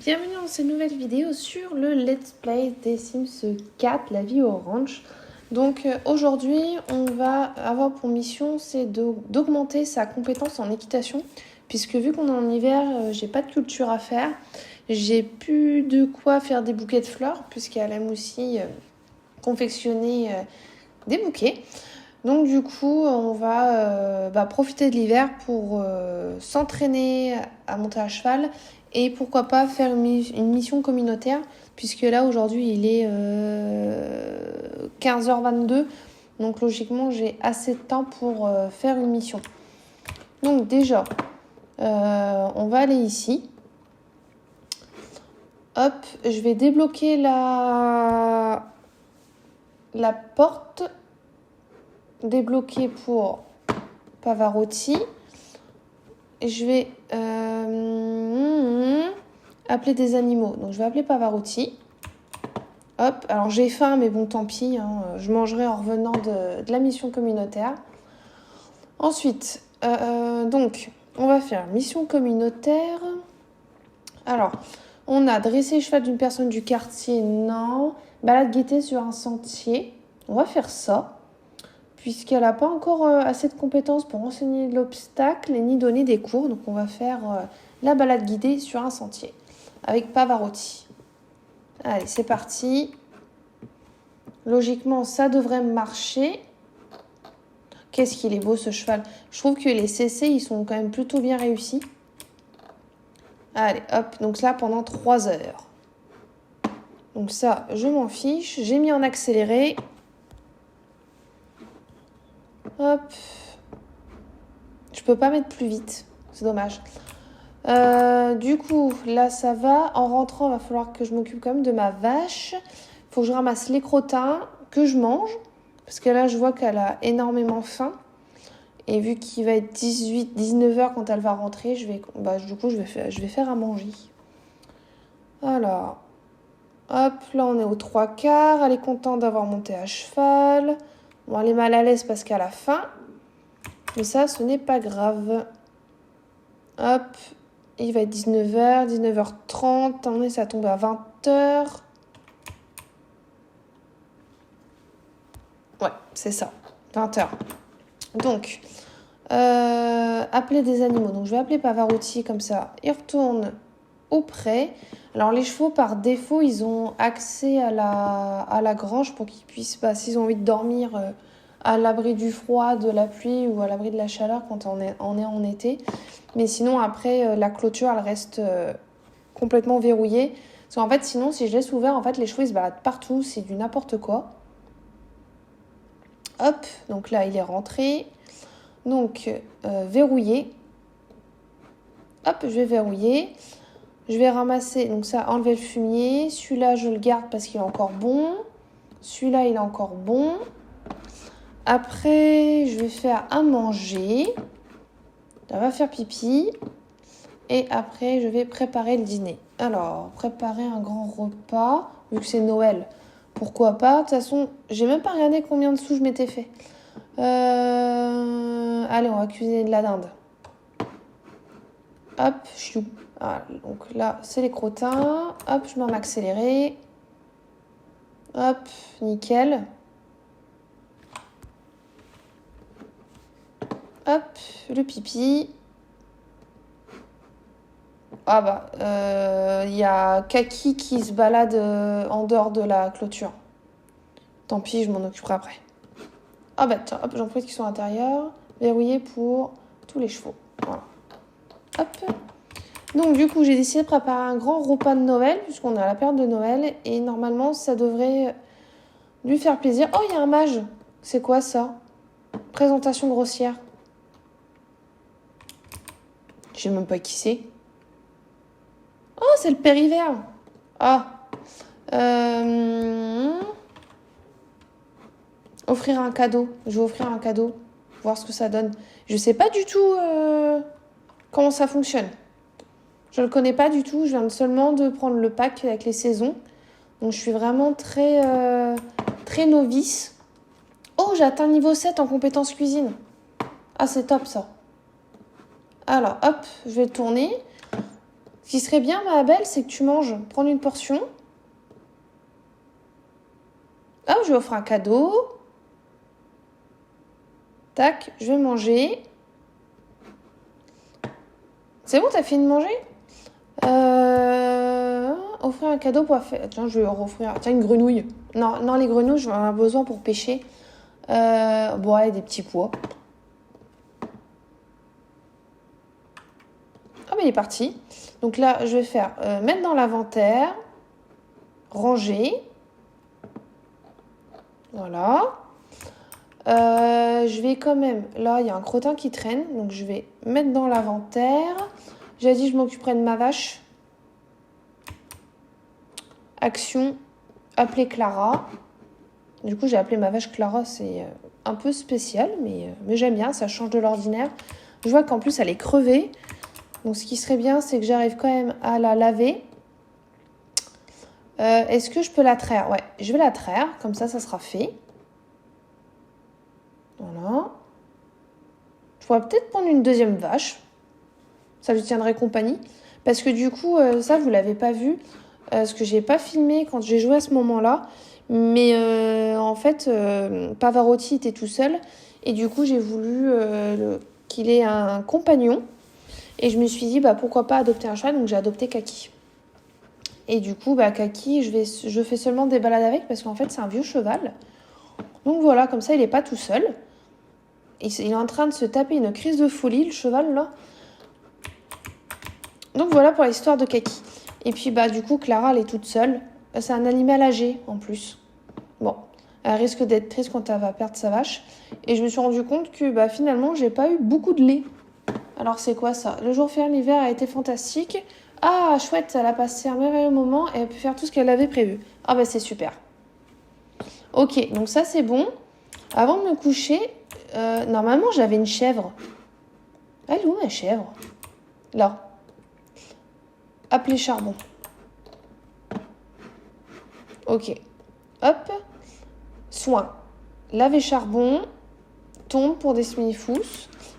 Bienvenue dans cette nouvelle vidéo sur le Let's Play des Sims 4, la vie orange. Donc aujourd'hui, on va avoir pour mission, c'est d'augmenter sa compétence en équitation. Puisque vu qu'on est en hiver, j'ai pas de culture à faire. J'ai plus de quoi faire des bouquets de fleurs, puisqu'elle aime aussi confectionner des bouquets. Donc du coup, on va profiter de l'hiver pour s'entraîner à monter à cheval et pourquoi pas faire une mission communautaire, puisque là aujourd'hui il est 15h22, donc logiquement j'ai assez de temps pour faire une mission. Donc déjà, on va aller ici. Hop, je vais débloquer la porte. Débloquer pour Pavarotti. Je vais appeler des animaux. Donc je vais appeler Pavarotti. Hop, alors j'ai faim, mais bon, tant pis. Je mangerai en revenant de la mission communautaire. Ensuite, donc, on va faire mission communautaire. Alors, on a dressé le cheval d'une personne du quartier. Non. Balade guetter sur un sentier. On va faire ça. Puisqu'elle n'a pas encore assez de compétences pour enseigner l'obstacle et ni donner des cours. Donc on va faire la balade guidée sur un sentier avec Pavarotti. Allez, c'est parti. Logiquement, ça devrait marcher. Qu'est-ce qu'il est beau ce cheval. Je trouve que les CC, ils sont quand même plutôt bien réussis. Allez, hop, donc là pendant 3 heures. Donc ça, je m'en fiche. J'ai mis en accéléré. Hop. Je peux pas mettre plus vite. C'est dommage. Du coup, là, ça va. En rentrant, il va falloir que je m'occupe quand même de ma vache. Il faut que je ramasse les crottins que je mange. Parce que là, je vois qu'elle a énormément faim. Et vu qu'il va être 19h quand elle va rentrer, je vais faire à manger. Alors, hop, là, on est aux 3/4. Elle est contente d'avoir monté à cheval. Bon, elle est mal à l'aise parce qu'elle a faim. Mais ça, ce n'est pas grave. Hop, il va être 19h, 19h30. On est, ça tombe à 20h. Ouais, c'est ça, 20h. Donc, appeler des animaux. Donc, je vais appeler Pavarotti comme ça. Il retourne au pré. Alors, les chevaux, par défaut, ils ont accès à la grange pour qu'ils puissent, s'ils ont envie de dormir à l'abri du froid, de la pluie ou à l'abri de la chaleur quand on est en été. Mais sinon, après, la clôture, elle reste complètement verrouillée. Parce qu'en fait, sinon, si je laisse ouvert, en fait, les chevaux, ils se baladent partout. C'est du n'importe quoi. Hop, donc là, il est rentré. Donc, verrouiller. Hop, je vais verrouiller. Je vais ramasser, donc ça, enlever le fumier. Celui-là, je le garde parce qu'il est encore bon. Celui-là, il est encore bon. Après, je vais faire à manger. Elle va faire pipi. Et après, je vais préparer le dîner. Alors, préparer un grand repas, vu que c'est Noël. Pourquoi pas? De toute façon, j'ai même pas regardé combien de sous je m'étais fait. Allez, on va cuisiner de la dinde. Hop, chou. Voilà, donc là, c'est les crottins. Hop, je mets en accéléré. Hop, nickel. Hop, le pipi. Ah bah, y a Kaki qui se balade en dehors de la clôture. Tant pis, je m'en occuperai après. Ah bah tiens, hop, j'en profite qu'ils sont à l'intérieur. Verrouillé pour tous les chevaux. Voilà. Hop. Donc du coup, j'ai décidé de préparer un grand repas de Noël, puisqu'on est à la période de Noël. Et normalement, ça devrait lui faire plaisir. Oh, il y a un mage. C'est quoi ça? Présentation grossière. Je sais même pas qui c'est. Oh, c'est le père hiver. Ah. Offrir un cadeau. Je vais offrir un cadeau. Voir ce que ça donne. Je sais pas du tout comment ça fonctionne. Je le connais pas du tout. Je viens seulement de prendre le pack avec les saisons. Donc je suis vraiment très novice. Oh, j'ai atteint niveau 7 en compétences cuisine. Ah, c'est top ça. Alors, hop, je vais le tourner. Ce qui serait bien, ma belle, c'est que tu manges. Prendre une portion. Ah, je lui offre un cadeau. Tac, je vais manger. C'est bon, t'as fini de manger? Offrir un cadeau pour faire... Tiens, je vais leur offrir... Tiens, une grenouille. Non, les grenouilles, j'en ai besoin pour pêcher. Bon, ouais, des petits pois. Ah, mais il est parti. Donc là, je vais faire mettre dans l'inventaire. Ranger. Voilà. Je vais quand même... Là, il y a un crottin qui traîne. Donc, je vais mettre dans l'inventaire. J'ai dit je m'occuperai de ma vache. Action. Appeler Clara. Du coup, j'ai appelé ma vache Clara. C'est un peu spécial, mais j'aime bien. Ça change de l'ordinaire. Je vois qu'en plus, elle est crevée. Donc, ce qui serait bien, c'est que j'arrive quand même à la laver. Est-ce que je peux la traire? Ouais, je vais la traire. Comme ça sera fait. Voilà. Je pourrais peut-être prendre une deuxième vache. Ça lui tiendrait compagnie. Parce que du coup, ça, vous ne l'avez pas vu. Parce que je n'ai pas filmé quand j'ai joué à ce moment-là. Mais en fait, Pavarotti était tout seul. Et du coup, j'ai voulu qu'il ait un compagnon. Et je me suis dit, pourquoi pas adopter un cheval. Donc, j'ai adopté Kaki. Et du coup, Kaki, je fais seulement des balades avec. Parce qu'en fait, c'est un vieux cheval. Donc voilà, comme ça, il n'est pas tout seul. Il est en train de se taper une crise de folie, le cheval, là. Donc voilà pour l'histoire de Kaki. Et puis, du coup, Clara, elle est toute seule. C'est un animal âgé, en plus. Bon, elle risque d'être triste quand elle va perdre sa vache. Et je me suis rendu compte que, finalement, j'ai pas eu beaucoup de lait. Alors, c'est quoi, ça? Le jour ferme, l'hiver a été fantastique. Ah, chouette, elle a passé un merveilleux moment et elle peut faire tout ce qu'elle avait prévu. Ah, c'est super. Ok, donc ça, c'est bon. Avant de me coucher, normalement, j'avais une chèvre. Elle est où, ma chèvre? Là. Appeler charbon. Ok. Hop. Soin. Laver charbon. Tombe pour des smilifous.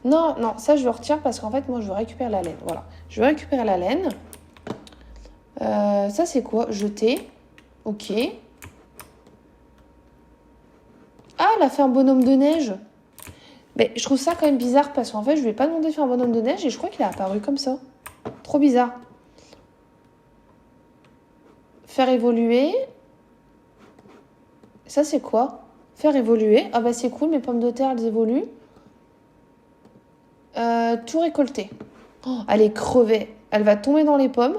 Non, ça je le retire parce qu'en fait, moi, je veux récupérer la laine. Voilà. Je veux récupérer la laine. Ça, c'est quoi? Jeter. Ok. Ah, elle a fait un bonhomme de neige. Mais je trouve ça quand même bizarre parce qu'en fait, je lui ai pas demandé de faire un bonhomme de neige et je crois qu'il est apparu comme ça. Trop bizarre. Faire évoluer. Ça, c'est quoi? Faire évoluer. Ah c'est cool, mes pommes de terre, elles évoluent. Tout récolter. Oh, elle est crevée. Elle va tomber dans les pommes.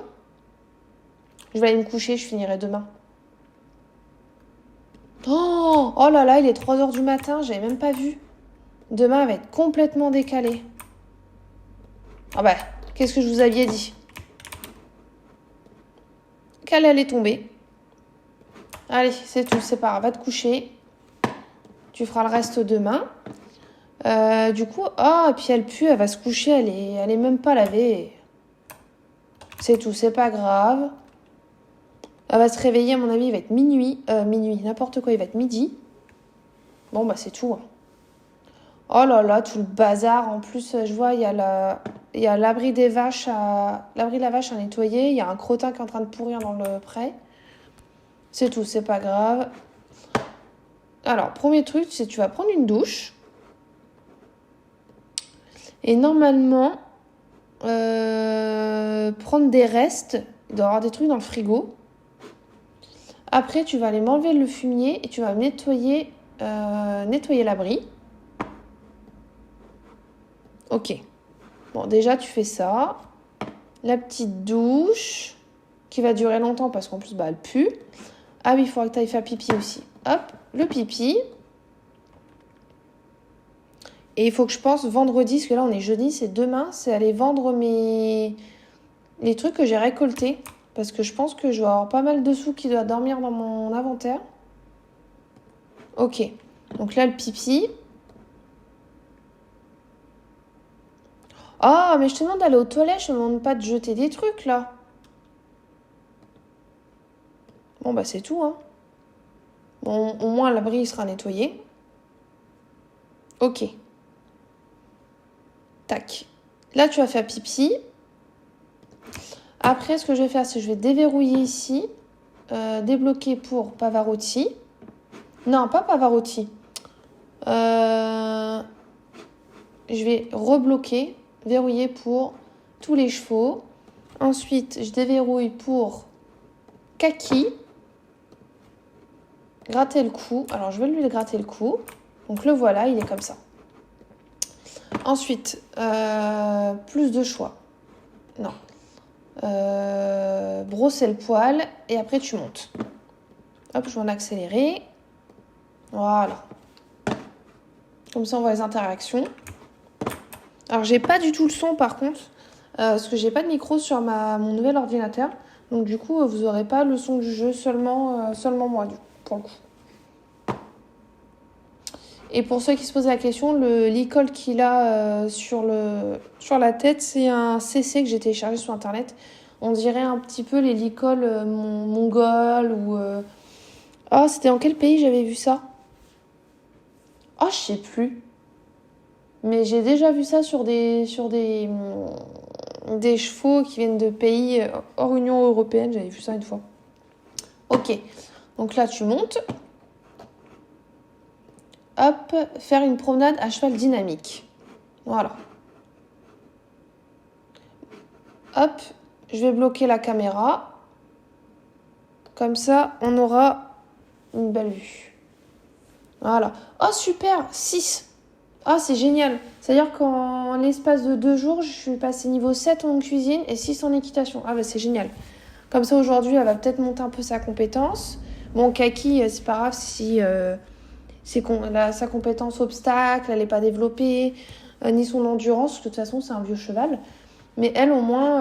Je vais aller me coucher, je finirai demain. Oh là là, il est 3h du matin, j'avais même pas vu. Demain, elle va être complètement décalée. Ah qu'est-ce que je vous aviez dit? Qu'elle allait tomber. Allez, c'est tout, c'est pas grave, va te coucher. Tu feras le reste demain. Du coup, et puis elle pue, elle va se coucher, elle est même pas lavée. C'est tout, c'est pas grave. Elle va se réveiller, à mon avis, il va être minuit, n'importe quoi, il va être midi. Bon, c'est tout. Oh là là, tout le bazar. En plus, je vois, il y a l'abri des vaches, l'abri de la vache à nettoyer. Il y a un crottin qui est en train de pourrir dans le pré. C'est tout, c'est pas grave. Alors, premier truc, c'est que tu vas prendre une douche. Et normalement, prendre des restes. Il doit y avoir des trucs dans le frigo. Après, tu vas aller m'enlever le fumier et tu vas nettoyer l'abri. Ok. Bon, déjà, tu fais ça. La petite douche qui va durer longtemps parce qu'en plus, elle pue. Ah oui, il faudra que tu ailles faire pipi aussi. Hop, le pipi. Et il faut que je pense vendredi, parce que là, on est jeudi, c'est demain, c'est aller vendre les trucs que j'ai récoltés. Parce que je pense que je vais avoir pas mal de sous qui doivent dormir dans mon inventaire. Ok. Donc là, le pipi. Ah, mais je te demande d'aller aux toilettes, je te demande pas de jeter des trucs, là. Bon, c'est tout, hein. Bon, au moins, l'abri, il sera nettoyé. Ok. Tac. Là, tu vas faire pipi. Après, ce que je vais faire, c'est que je vais déverrouiller ici. Débloquer pour Pavarotti. Non, pas Pavarotti. Je vais rebloquer, verrouiller pour tous les chevaux. Ensuite, je déverrouille pour Kaki. Gratter le cou. Alors, je vais lui gratter le cou. Donc, le voilà, il est comme ça. Ensuite, plus de choix. Non. Brosser le poil et après, tu montes. Hop, je vais en accélérer. Voilà. Comme ça, on voit les interactions. Alors, j'ai pas du tout le son, par contre. Parce que j'ai pas de micro sur mon nouvel ordinateur. Donc, du coup, vous aurez pas le son du jeu, seulement moi, pour le coup. Et pour ceux qui se posent la question, l'icône qu'il a sur la tête, c'est un CC que j'ai téléchargé sur Internet. On dirait un petit peu les licoles mongols ou... Oh, c'était en quel pays j'avais vu ça? Oh, je sais plus. Mais j'ai déjà vu ça sur des chevaux qui viennent de pays hors Union européenne. J'avais vu ça une fois. Ok. Donc là, tu montes. Hop, faire une promenade à cheval dynamique. Voilà. Hop, je vais bloquer la caméra. Comme ça, on aura une belle vue. Voilà. Oh, super, 6. Ah, c'est génial. C'est-à-dire qu'en l'espace de 2 jours, je suis passée niveau 7 en cuisine et 6 en équitation. Ah, bah c'est génial. Comme ça, aujourd'hui, elle va peut-être monter un peu sa compétence. Bon, Kaki, c'est pas grave si sa compétence obstacle, elle n'est pas développée, ni son endurance. De toute façon, c'est un vieux cheval. Mais elle, au moins,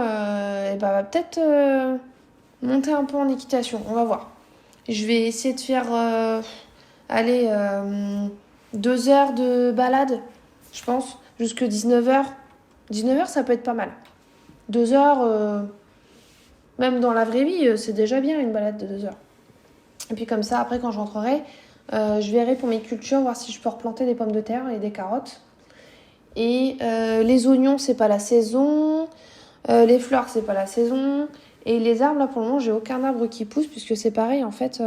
va peut-être monter un peu en équitation. On va voir. Je vais essayer de faire 2 heures de balade, je pense, jusque 19h. 19h, ça peut être pas mal. 2 heures, même dans la vraie vie, c'est déjà bien une balade de 2 heures. Et puis comme ça, après, quand je rentrerai, je verrai pour mes cultures, voir si je peux replanter des pommes de terre et des carottes. Et les oignons, c'est pas la saison. Les fleurs, c'est pas la saison. Et les arbres, là, pour le moment, j'ai aucun arbre qui pousse, puisque c'est pareil, en fait,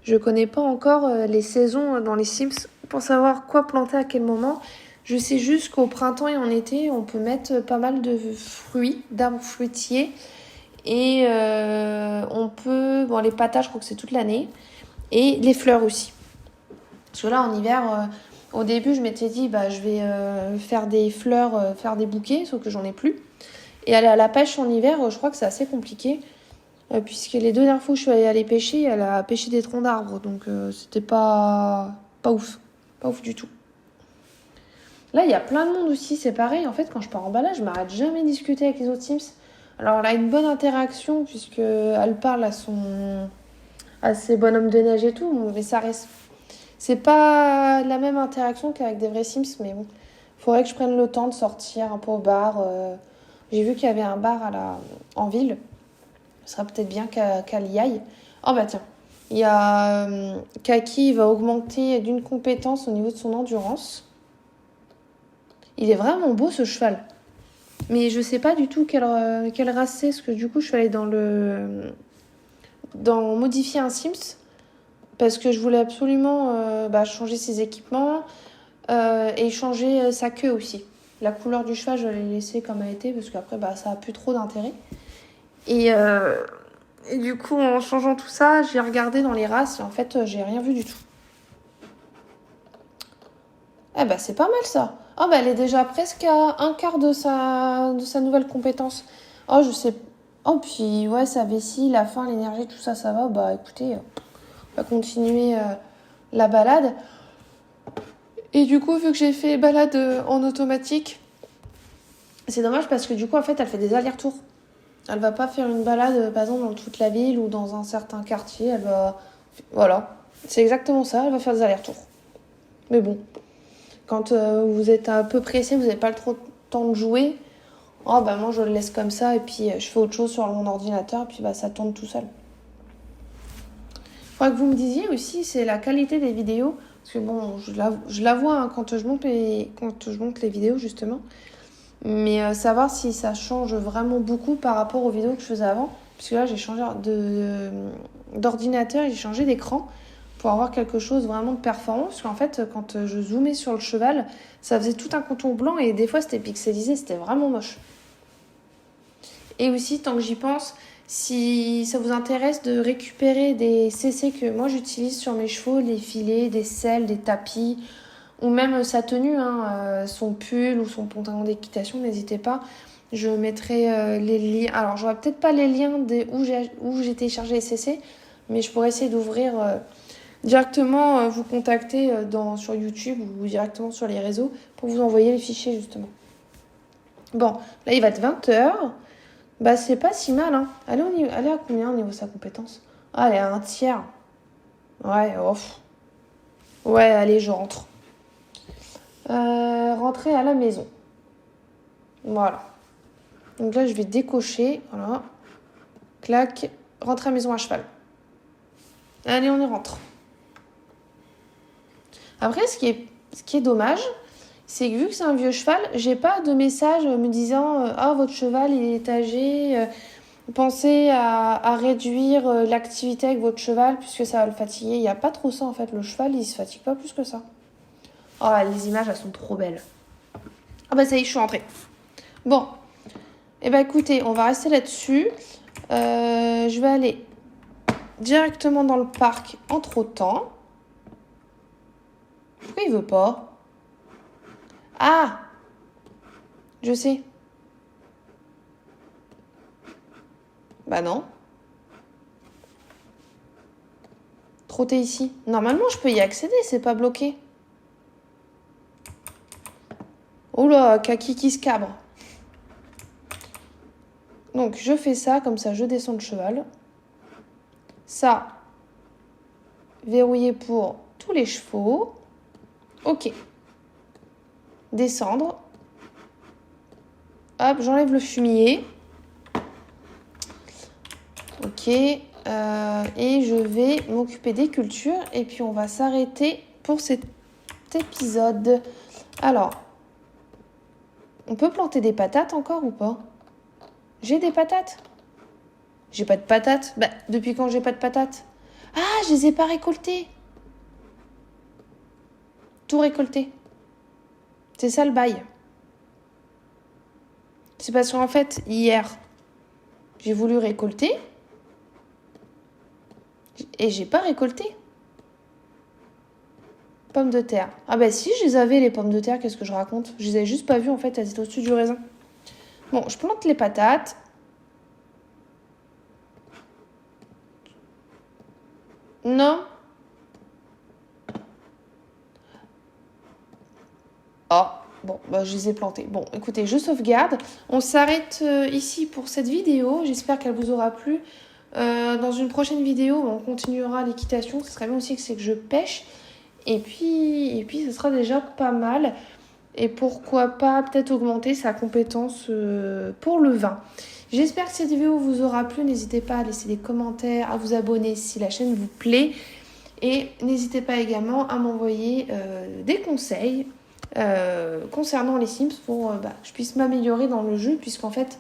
je connais pas encore les saisons dans les Sims pour savoir quoi planter à quel moment. Je sais juste qu'au printemps et en été, on peut mettre pas mal de fruits, d'arbres fruitiers. Et on peut... Bon, les patates, je crois que c'est toute l'année. Et les fleurs aussi. Parce que là, en hiver, au début, je m'étais dit, je vais faire des fleurs, faire des bouquets, sauf que j'en ai plus. Et aller à la pêche en hiver, je crois que c'est assez compliqué. Puisque les 2 dernières fois où je suis allée aller pêcher, elle a pêché des troncs d'arbres. Donc, c'était pas ouf. Pas ouf du tout. Là, il y a plein de monde aussi, c'est pareil. En fait, quand je pars en balade, je m'arrête jamais de discuter avec les autres Sims. Alors, elle a une bonne interaction, puisqu'elle parle à ses bonhommes de neige et tout. Mais ça reste... C'est pas la même interaction qu'avec des vrais Sims, mais bon. Faudrait que je prenne le temps de sortir un peu au bar. J'ai vu qu'il y avait un bar en ville. Ce serait peut-être bien qu'elle y aille. Oh bah tiens, il y a Kaki, il va augmenter d'une compétence au niveau de son endurance. Il est vraiment beau ce cheval. Mais je sais pas du tout quelle race c'est, parce que du coup je suis allée dans modifier un Sims. Parce que je voulais absolument changer ses équipements et changer sa queue aussi. La couleur du cheval, je l'ai laissée comme elle était parce qu'après, ça n'a plus trop d'intérêt. Et du coup, en changeant tout ça, j'ai regardé dans les races et en fait, j'ai rien vu du tout. Eh ben, c'est pas mal ça. Oh, elle est déjà presque à un quart de sa nouvelle compétence. Oh, je sais. Oh, puis ouais, sa vessie, la faim, l'énergie, tout ça, ça va. Bah écoutez, on va continuer la balade. Et du coup, vu que j'ai fait balade en automatique, c'est dommage parce que du coup, en fait, elle fait des allers-retours. Elle va pas faire une balade, par exemple, dans toute la ville ou dans un certain quartier. Elle va... Voilà. C'est exactement ça. Elle va faire des allers-retours. Mais bon. Quand vous êtes un peu pressé, vous n'avez pas trop de temps de jouer. Oh, moi, je le laisse comme ça. Et puis, je fais autre chose sur mon ordinateur. Et puis, ça tourne tout seul. Il faudrait que vous me disiez aussi, c'est la qualité des vidéos. Parce que bon, je la vois quand je monte les vidéos, justement. Mais savoir si ça change vraiment beaucoup par rapport aux vidéos que je faisais avant. Parce que là, j'ai changé d'ordinateur, j'ai changé d'écran pour avoir quelque chose vraiment de performant. Parce qu'en fait, quand je zoomais sur le cheval, ça faisait tout un contour blanc et des fois, c'était pixelisé, c'était vraiment moche. Et aussi, tant que j'y pense, si ça vous intéresse de récupérer des CC que moi j'utilise sur mes chevaux, des filets, des selles, des tapis, ou même sa tenue, son pull ou son pantalon d'équitation, n'hésitez pas. Je mettrai les liens. Alors, j'aurai peut-être pas les liens où j'ai téléchargé les CC, mais je pourrais essayer d'ouvrir directement, vous contacter sur YouTube ou directement sur les réseaux pour vous envoyer les fichiers, justement. Bon, là, il va être 20h. Bah, c'est pas si mal, hein. Elle est à combien au niveau de sa compétence? Ah, elle est à 1/3. Ouais, off. Ouais, allez, je rentre. Rentrer à la maison. Voilà. Donc là, je vais décocher. Voilà. Clac. Rentrer à la maison à cheval. Allez, on y rentre. Après, ce qui est dommage, c'est que vu que c'est un vieux cheval, j'ai pas de message me disant « Ah, votre cheval, il est âgé. Pensez à réduire l'activité avec votre cheval puisque ça va le fatiguer. » Il n'y a pas trop ça, en fait. Le cheval, il se fatigue pas plus que ça. Oh, les images, elles sont trop belles. Ah bah ça y est, je suis rentrée. Bon. Eh ben écoutez, on va rester là-dessus. Je vais aller directement dans le parc en trottant. Pourquoi il veut pas? Ah! Je sais. Bah non. Trotter ici. Normalement, je peux y accéder, c'est pas bloqué. Oula, Kaki qui se cabre. Donc, je fais ça, comme ça, je descends le cheval. Ça, verrouillé pour tous les chevaux. Ok. Descendre. Hop, j'enlève le fumier. Ok. Et je vais m'occuper des cultures. Et puis, on va s'arrêter pour cet épisode. Alors, on peut planter des patates encore ou pas? J'ai des patates. J'ai pas de patates. Bah, depuis quand j'ai pas de patates? Ah, je les ai pas récoltées. Tout récolté. C'est ça le bail. C'est parce qu'en fait, hier, j'ai voulu récolter et j'ai pas récolté. Pommes de terre. Ah bah si, je les avais les pommes de terre, qu'est-ce que je raconte? Je les avais juste pas vues en fait, elles étaient au-dessus du raisin. Bon, je plante les patates. Non. Oh, bon, bah, je les ai plantées. Bon, écoutez, je sauvegarde. On s'arrête ici pour cette vidéo. J'espère qu'elle vous aura plu. Dans une prochaine vidéo, on continuera l'équitation. Ce serait bien aussi que je pêche. Et puis, ce sera déjà pas mal. Et pourquoi pas peut-être augmenter sa compétence pour le vin. J'espère que cette vidéo vous aura plu. N'hésitez pas à laisser des commentaires, à vous abonner si la chaîne vous plaît. Et n'hésitez pas également à m'envoyer des conseils concernant les Sims pour que je puisse m'améliorer dans le jeu. Puisqu'en fait,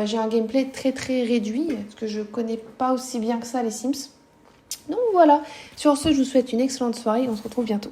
j'ai un gameplay très très réduit. Parce que je connais pas aussi bien que ça les Sims. Donc voilà. Sur ce, je vous souhaite une excellente soirée et on se retrouve bientôt.